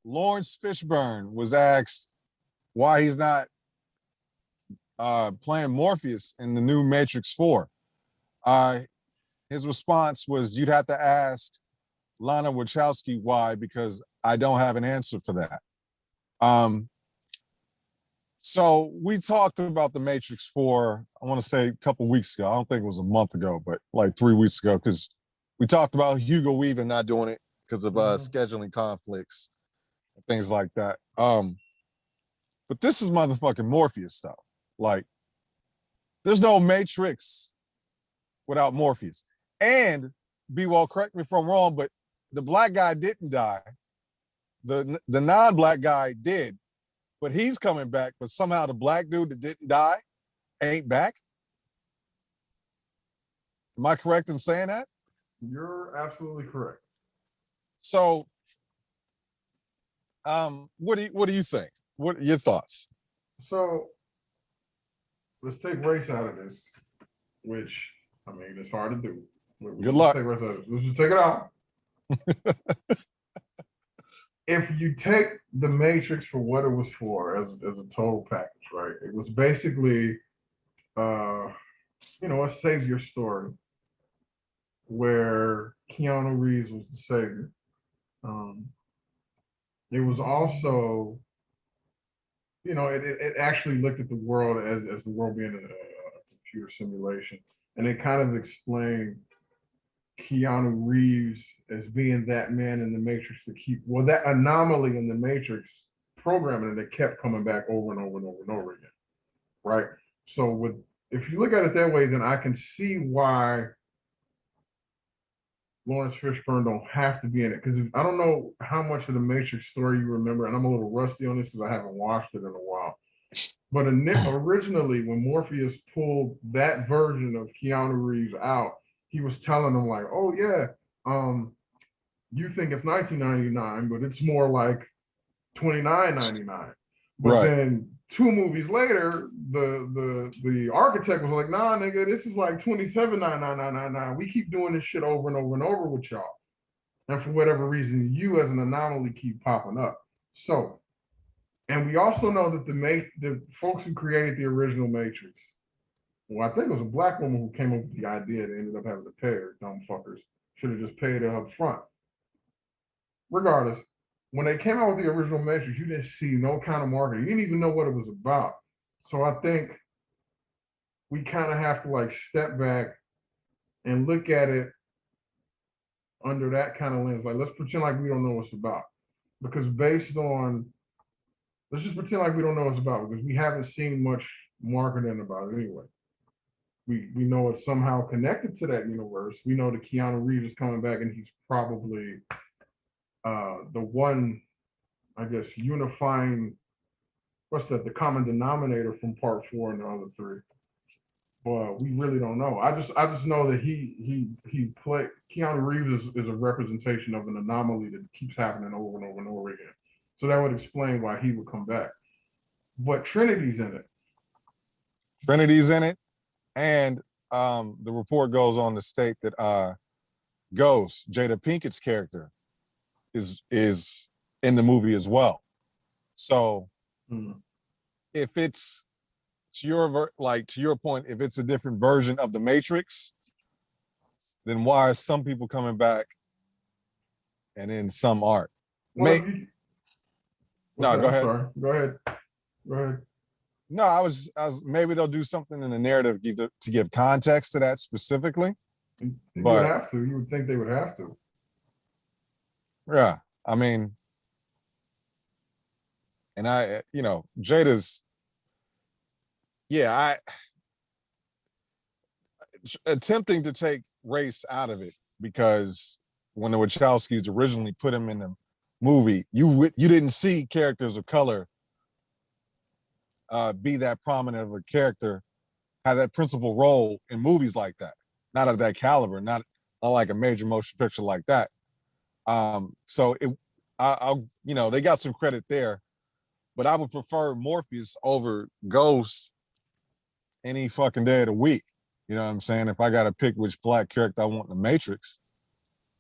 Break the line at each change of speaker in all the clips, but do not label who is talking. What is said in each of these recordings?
Lawrence Fishburne was asked why he's not playing Morpheus in the new Matrix 4. His response was, you'd have to ask Lana Wachowski why, because I don't have an answer for that. So we talked about the Matrix 4, I want to say a couple weeks ago. I don't think it was a month ago, but like 3 weeks ago, because we talked about Hugo Weaving not doing it because of scheduling conflicts and things like that. But this is motherfucking Morpheus stuff. Like, there's no Matrix without Morpheus. And, B-Wall, correct me if I'm wrong, but the black guy didn't die. The non-black guy did, but he's coming back. But somehow the black dude that didn't die ain't back. Am I correct in saying that?
You're absolutely correct.
So, what do you think? What are your thoughts?
So, let's take race out of this, which, I mean, it's hard to do.
Good luck.
Let's just take it out. If you take the Matrix for what it was for as a total package, right? It was basically, a savior story where Keanu Reeves was the savior. It was also, it actually looked at the world as the world being a computer simulation. And it kind of explained Keanu Reeves as being that man in the Matrix that anomaly in the Matrix programming that kept coming back over and over and over and over again, right? So if you look at it that way, then I can see why Lawrence Fishburne don't have to be in it, because I don't know how much of the Matrix story you remember, and I'm a little rusty on this because I haven't watched it in a while. But originally, when Morpheus pulled that version of Keanu Reeves out, he was telling them like, "Oh yeah, you think it's 1999, but it's more like 29.99." But then 2 movies later, the architect was like, "Nah, nigga, this is like 27.9999. We keep doing this shit over and over and over with y'all, and for whatever reason, you as an anomaly keep popping up." So, and we also know that the folks who created the original Matrix, well, I think it was a black woman who came up with the idea that ended up having to pay her, dumb fuckers. Should have just paid her up front. Regardless, when they came out with the original Matrix, you didn't see no kind of marketing. You didn't even know what it was about. So I think we kind of have to like step back and look at it under that kind of lens. Like, let's pretend like we don't know what it's about. Because let's just pretend like we don't know what it's about, because we haven't seen much marketing about it anyway. We know it's somehow connected to that universe. We know that Keanu Reeves is coming back, and he's probably the one, I guess, unifying, the common denominator from part 4 and the other 3. But we really don't know. I just know that Keanu Reeves is a representation of an anomaly that keeps happening over and over and over again. So that would explain why he would come back. But Trinity's in it.
And the report goes on to state that Ghost, Jada Pinkett's character, is in the movie as well. So if it's to your point, if it's a different version of the Matrix, then why are some people coming back and then some aren't?
Well,
go ahead.
Sorry. Go ahead.
No, I was maybe they'll do something in the narrative to give context to that specifically.
You would have to. You would think they would have to.
Yeah, I mean, and Jada's, attempting to take race out of it, because when the Wachowskis originally put him in the movie, you didn't see characters of color be that prominent of a character, have that principal role in movies like that, not of that caliber, not like a major motion picture like that. So they got some credit there, but I would prefer Morpheus over Ghost any fucking day of the week. You know what I'm saying? If I got to pick which black character I want in the Matrix,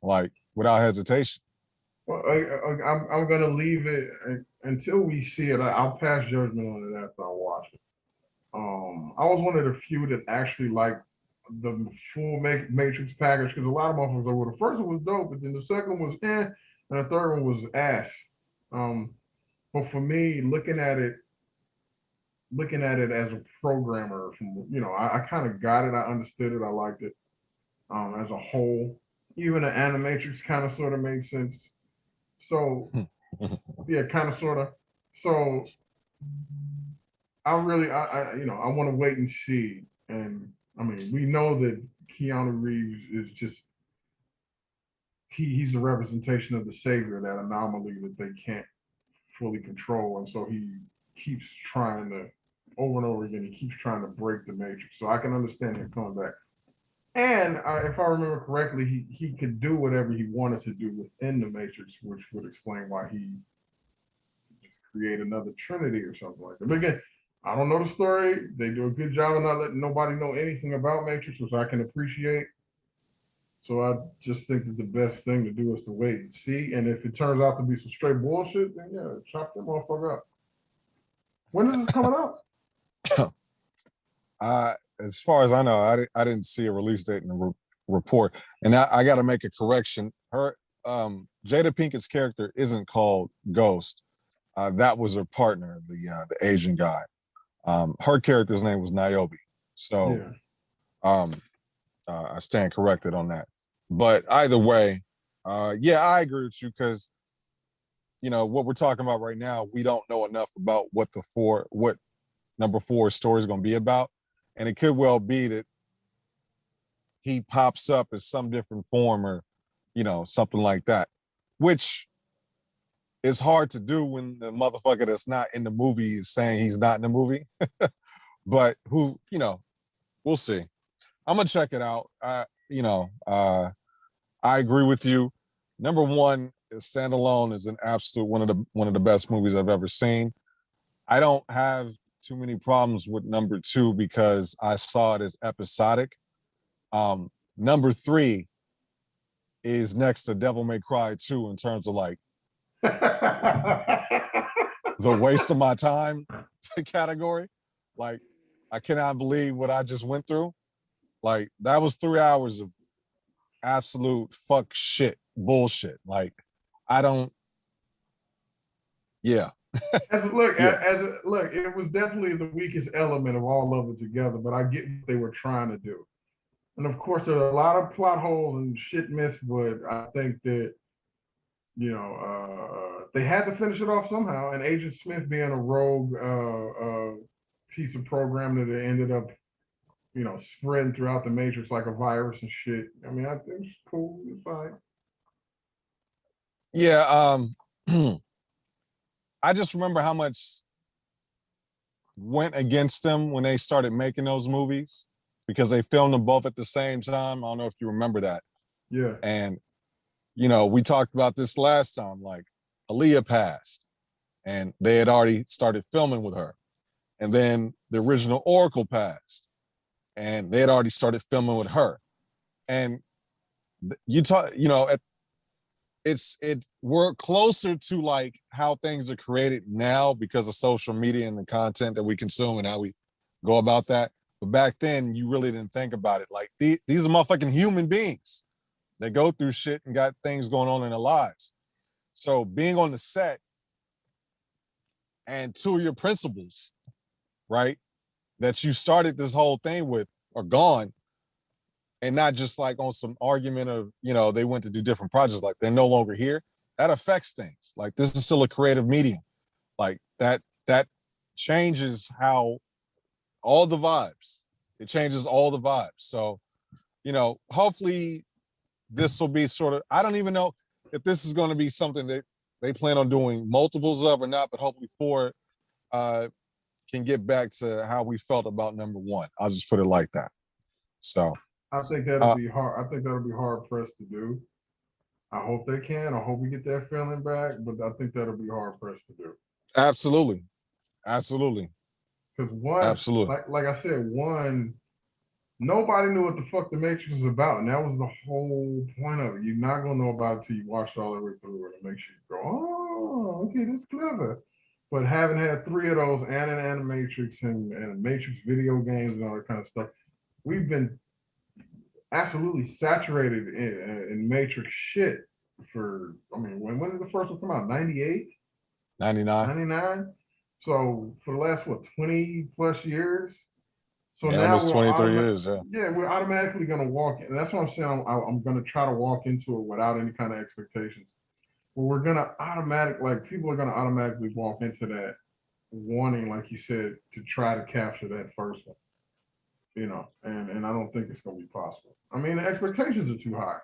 like, without hesitation.
Well, I'm gonna leave it until we see it. I'll pass judgment on it after I watch it. I was one of the few that actually liked the full Matrix package because a lot of motherfuckers were, well, the first one was dope, but then the second one was and the third one was ass. Um, but for me, looking at it as a programmer, from I kind of got it, I understood it, I liked it. As a whole, even the Animatrix kind of sort of made sense. So yeah, kind of sort of. So I really, I want to wait and see. And I mean, we know that Keanu Reeves is just he's the representation of the savior, that anomaly that they can't fully control, and so he keeps trying to over and over again. He keeps trying to break the matrix. So I can understand him coming back. And if I remember correctly, he could do whatever he wanted to do within the matrix, which would explain why he just create another Trinity or something like that. But again, I don't know the story. They do a good job of not letting nobody know anything about Matrix, which I can appreciate. So I just think that the best thing to do is to wait and see. And if it turns out to be some straight bullshit, then yeah, chop that motherfucker up. When is this coming out?
As far as I know, I didn't see a release date in the report, and I got to make a correction. Her Jada Pinkett's character isn't called Ghost. That was her partner, the Asian guy. Her character's name was Niobe. So
Yeah.
I stand corrected on that. But either way, yeah, I agree with you because what we're talking about right now, we don't know enough about what number 4 story is going to be about, and it could well be that he pops up as some different form or something like that, which is hard to do when the motherfucker that's not in the movie is saying he's not in the movie. But we'll see. I'm gonna check it out. I agree with you. Number 1 is standalone is an absolute one of the best movies I've ever seen. I don't have too many problems with number 2 because I saw it as episodic. Number 3 is next to Devil May Cry 2 in terms of like the waste of my time category. Like, I cannot believe what I just went through. Like, that was 3 hours of absolute fuck shit bullshit. Like, I don't. Yeah.
Look, it was definitely the weakest element of all of it together, but I get what they were trying to do. And of course, there are a lot of plot holes and shit missed, but I think that they had to finish it off somehow. And Agent Smith being a rogue piece of program that it ended up, spreading throughout the Matrix like a virus and shit. I mean, I think it's cool. It's fine.
Yeah. I just remember how much went against them when they started making those movies because they filmed them both at the same time. I don't know if you remember that.
Yeah.
And we talked about this last time. Like, Aaliyah passed, and they had already started filming with her. And then the original Oracle passed, and they had already started filming with her. And we're closer to like how things are created now because of social media and the content that we consume and how we go about that. But back then, you really didn't think about it. Like, these are motherfucking human beings. They go through shit and got things going on in their lives. So being on the set and 2 of your principals, right, that you started this whole thing with are gone, and not just like on some argument of, they went to do different projects, like they're no longer here. That affects things. Like, this is still a creative medium. Like, that changes how all the vibes. It changes all the vibes. So, hopefully this will be sort of, I don't even know if this is going to be something that they plan on doing multiples of or not, but hopefully 4 can get back to how we felt about number 1. I'll just put it like that. So
I think that'll be hard. I think that'll be hard pressed to do. I hope they can. I hope we get that feeling back, but I think that'll be hard pressed to do.
Absolutely.
Because one,
Absolutely.
like I said, one Nobody knew what the fuck the Matrix was about, and that was the whole point of it. You're not gonna know about it till you watch it all the way through, and it makes you go, "Oh, okay, that's clever." But having had three of those, and an Animatrix and Matrix video games and all that kind of stuff, we've been absolutely saturated in Matrix shit for. I mean, when did the first one come out? 98,
99.
99. So for the last what 20 plus years. So
Yeah,
now
almost 23 years. Yeah.
yeah, we're automatically going to walk in. And that's what I'm saying. I'm going to try to walk into it without any kind of expectations. But we're going to like people are going to automatically walk into that wanting, like you said, to try to capture that first one. You know, and I don't think it's going to be possible. I mean, the expectations are too high.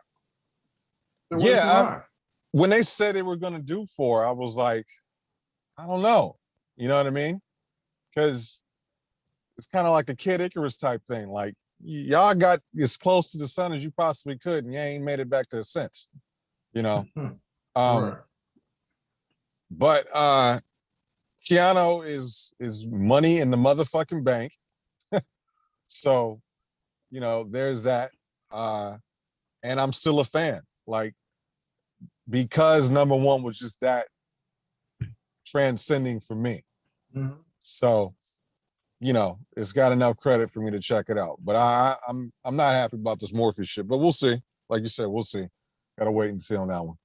They're way too
Yeah.
high.
When they said they were going to do 4, I was like, I don't know. You know what I mean? Because it's kind of like a Kid Icarus type thing. Like, y'all got as close to the sun as you possibly could, and you ain't made it back to the sense. You know.
Right.
But Keanu is money in the motherfucking bank. So, you know, there's that. And I'm still a fan. Like, because number one was just that transcending for me.
Mm-hmm.
So, you know, it's got enough credit for me to check it out. But I'm not happy about this Morpheus shit. But we'll see. Like you said, we'll see. Gotta wait and see on that one.